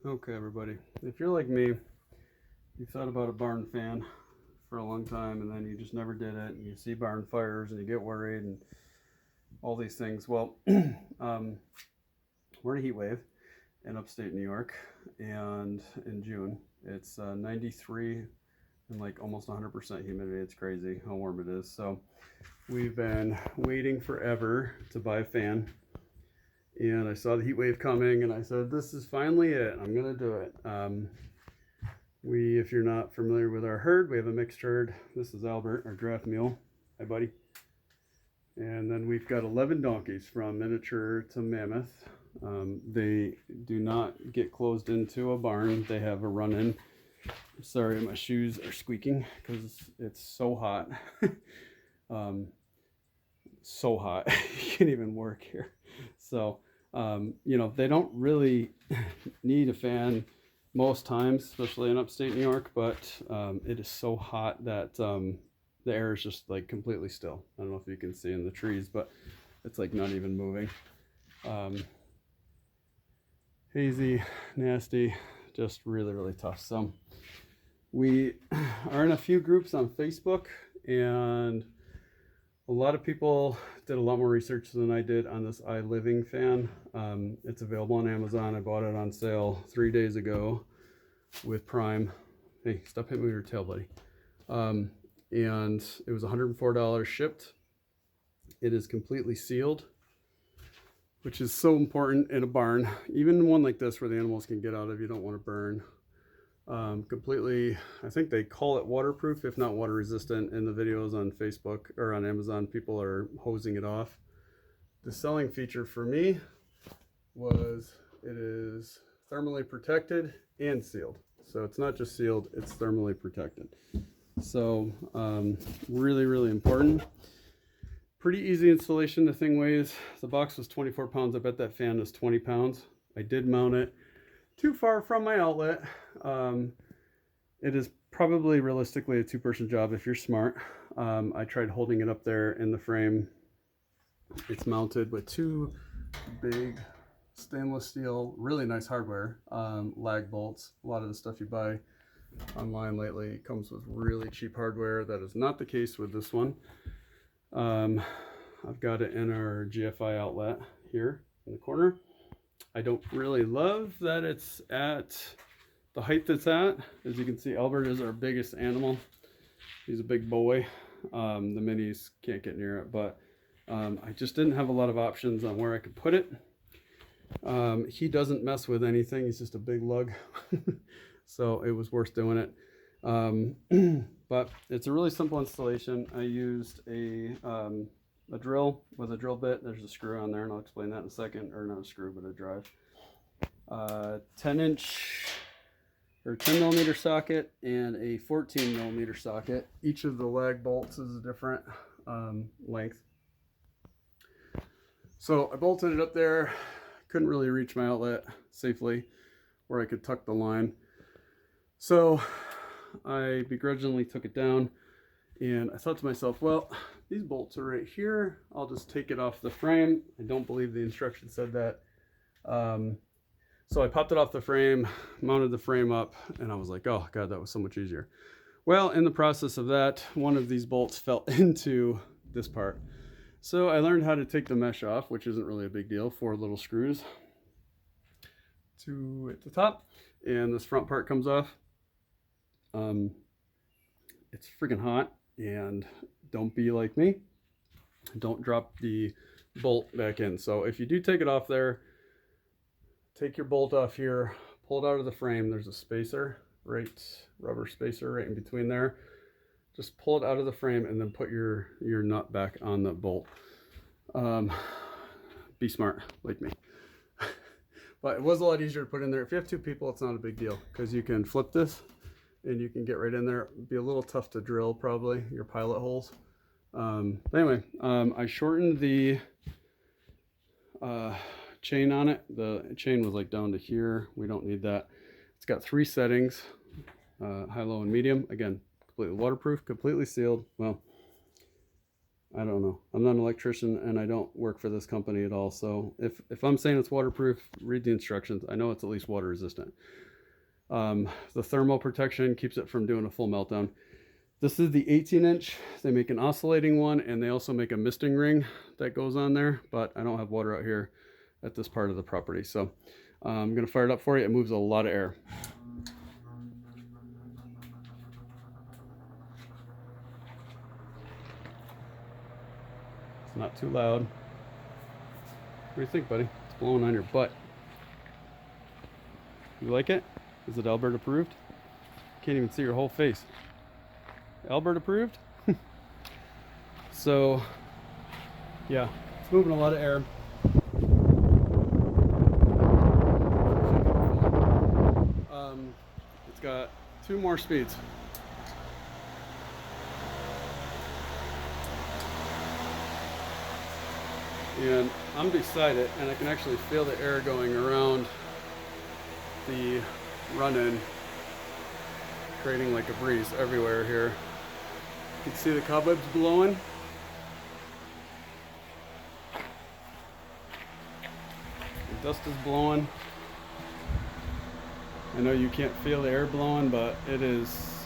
Okay, everybody, if you're like me, you've thought about a barn fan for a long time and then you just never did it, and you see barn fires and you get worried and all these things. Well, um, we're in a heat wave in upstate New York, and in June it's 93 and like almost 100% humidity. It's crazy how warm it is. So we've been waiting forever to buy a fan, and I saw the heat wave coming, and I said, "This is finally it. I'm gonna do it." If you're not familiar with our herd, we have a mixed herd. This is Albert, our draft mule. Hi, buddy. And then we've got 11 donkeys from miniature to mammoth. They do not get closed into a barn. They have a run-in. Sorry, my shoes are squeaking because it's so hot. So hot. You can't even work here. So, they don't really need a fan most times, especially in upstate New York, but it is so hot that the air is just like completely still. I don't know if you can see in the trees, but it's like not even moving. Hazy, nasty, just really, really tough. So we are in a few groups on Facebook, and a lot of people did a lot more research than I did on this iLiving fan. It's available on Amazon. I bought it on sale 3 days ago with Prime. Hey, stop hitting me with your tail, buddy. And it was $104 shipped. It is completely sealed, which is so important in a barn. Even one like this where the animals can get out of, you don't want to burn. Completely, I think they call it waterproof, if not water resistant. In the videos on Facebook or on Amazon, people are hosing it off. The selling feature for me was it is thermally protected and sealed. So it's not just sealed, it's thermally protected. So really, really important. Pretty easy installation. The thing weighs, the box was 24 pounds. I bet that fan is 20 pounds. I did mount it too far from my outlet. It is probably realistically a two-person job if you're smart. I tried holding it up there in the frame. It's mounted with two big stainless steel, really nice hardware, lag bolts. A lot of the stuff you buy online lately comes with really cheap hardware. That is not the case with this one. I've got it in our GFI outlet here in the corner. I don't really love that it's at the height it's at. As you can see, Albert is our biggest animal. He's a big boy. The minis can't get near it, but I just didn't have a lot of options on where I could put it. He doesn't mess with anything. He's just a big lug. So it was worth doing it. But it's a really simple installation. I used a drill with a drill bit. There's a screw on there, and I'll explain that in a second. Or not a screw, but a drive. 10-inch or 10 millimeter socket and a 14 millimeter socket. Each of the lag bolts is a different length. So I bolted it up there. Couldn't really reach my outlet safely where I could tuck the line. So I begrudgingly took it down, and I thought to myself, well, these bolts are right here. I'll just take it off the frame. I don't believe the instructions said that. So I popped it off the frame, mounted the frame up, and I was like, oh God, that was so much easier. Well, in the process of that, one of these bolts fell into this part. So I learned how to take the mesh off, which isn't really a big deal. 4 little screws, 2 at the top, and this front part comes off. It's freaking hot, and don't be like me. Don't drop the bolt back in. So if you do take it off there, take your bolt off here, pull it out of the frame. There's a spacer, rubber spacer right in between there. Just pull it out of the frame and then put your nut back on the bolt. Be smart like me. But it was a lot easier to put in there. If you have 2 people, it's not a big deal because you can flip this and you can get right in there. It'd be a little tough to drill probably your pilot holes. Anyway, I shortened the chain on it. The chain was like down to here. We don't need that. It's got 3 settings, high, low, and medium. Again, completely waterproof, completely sealed. Well, I don't know. I'm not an electrician and I don't work for this company at all. So if I'm saying it's waterproof, read the instructions. I know it's at least water resistant. The thermal protection keeps it from doing a full meltdown. This is the 18-inch. They make an oscillating one, and they also make a misting ring that goes on there, but I don't have water out here at this part of the property. So I'm going to fire it up for you. It moves a lot of air. It's not too loud. What do you think, buddy? It's blowing on your butt. You like it? Is it Albert approved? Can't even see your whole face. Albert approved? So, yeah, it's moving a lot of air. It's got 2 more speeds. And I'm beside it, and I can actually feel the air going around the run-in, creating like a breeze everywhere here. You can see the cobwebs blowing. The dust is blowing. I know you can't feel the air blowing, but it is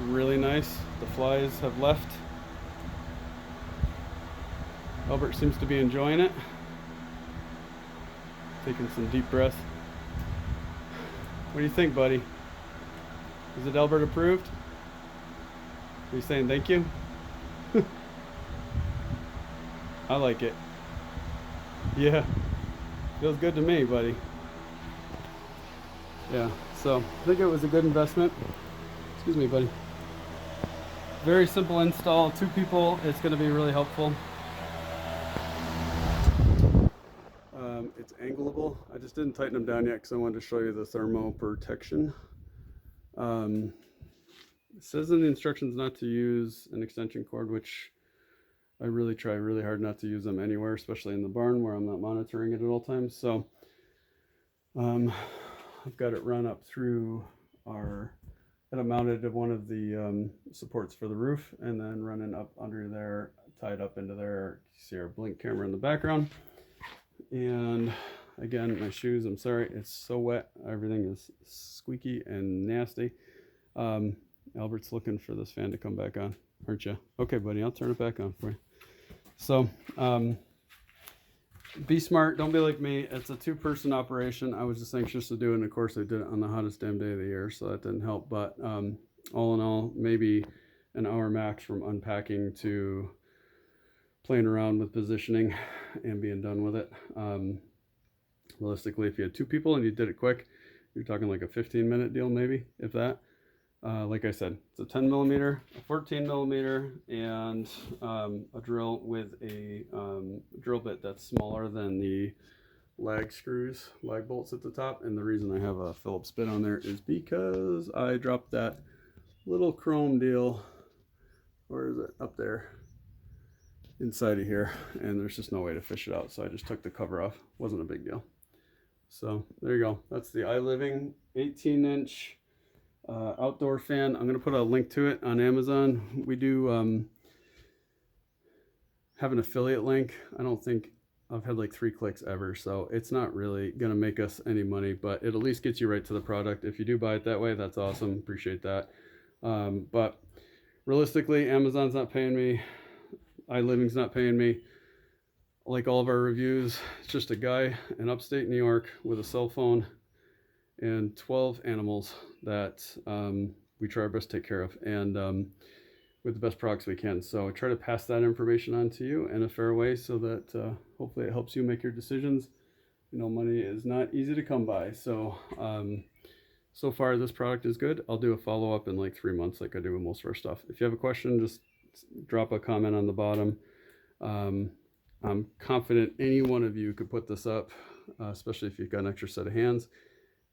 really nice. The flies have left. Albert seems to be enjoying it. Taking some deep breaths. What do you think, buddy? Is it Albert approved? Are you saying thank you? I like it. Yeah, feels good to me, buddy. Yeah, so I think it was a good investment. Excuse me, buddy. Very simple install, 2 people. It's going to be really helpful. It's angleable. I just didn't tighten them down yet because I wanted to show you the thermal protection. It says in the instructions not to use an extension cord, which I really try really hard not to use them anywhere, especially in the barn where I'm not monitoring it at all times. So I've got it run up through our, and I'm mounted to one of the supports for the roof, and then running up under there, tied up into there. You see our blink camera in the background. And again, my shoes, I'm sorry, it's so wet. Everything is squeaky and nasty. Albert's looking for this fan to come back on, aren't you? Okay, buddy, I'll turn it back on for you. So, be smart. Don't be like me. It's a 2-person operation. I was just anxious to do it, and of course I did it on the hottest damn day of the year, so that didn't help. But all in all, maybe an hour max from unpacking to playing around with positioning and being done with it. Realistically, if you had 2 people and you did it quick, you're talking like a 15-minute deal, maybe, if that. Like I said, it's a 10 millimeter, a 14 millimeter, and a drill with a drill bit that's smaller than the lag screws, lag bolts at the top. And the reason I have a Phillips bit on there is because I dropped that little chrome deal, where is it, up there inside of here, and there's just no way to fish it out, so I just took the cover off. Wasn't a big deal. So there you go. That's the iLiving 18-inch outdoor fan. I'm going to put a link to it on Amazon. We do have an affiliate link. I don't think I've had like 3 clicks ever, so it's not really going to make us any money, but it at least gets you right to the product. If you do buy it that way, that's awesome. Appreciate that. But realistically, Amazon's not paying me. iLiving's not paying me. Like all of our reviews, it's just a guy in upstate New York with a cell phone and 12 animals that we try our best to take care of, and with the best products we can. So I try to pass that information on to you in a fair way so that hopefully it helps you make your decisions. You know, money is not easy to come by. So so far this product is good. I'll do a follow-up in like 3 months like I do with most of our stuff. If you have a question, just drop a comment on the bottom. I'm confident any one of you could put this up, especially if you've got an extra set of hands,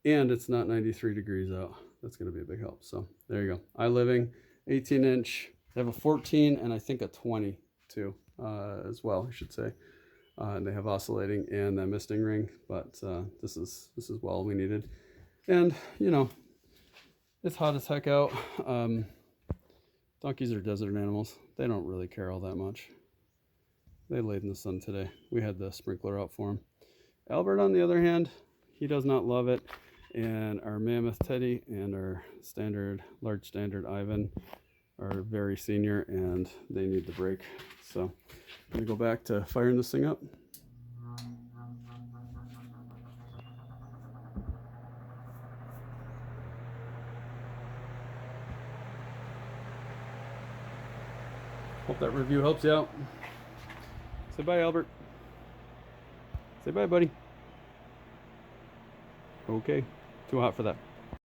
and it's not 93 degrees out. That's going to be a big help. So there you go. iLiving 18-inch. They have a 14 and I think a 20 too, as well, I should say. And they have oscillating and that misting ring, but this is well we needed. And you know, it's hot as heck out. Donkeys are desert animals. They don't really care all that much. They laid in the sun today. We had the sprinkler out for them. Albert, on the other hand, he does not love it. And our Mammoth Teddy and our large standard Ivan are very senior and they need the break. So I'm gonna go back to firing this thing up. Hope that review helps you out. Say bye, Albert. Say bye, buddy. Okay, too hot for that.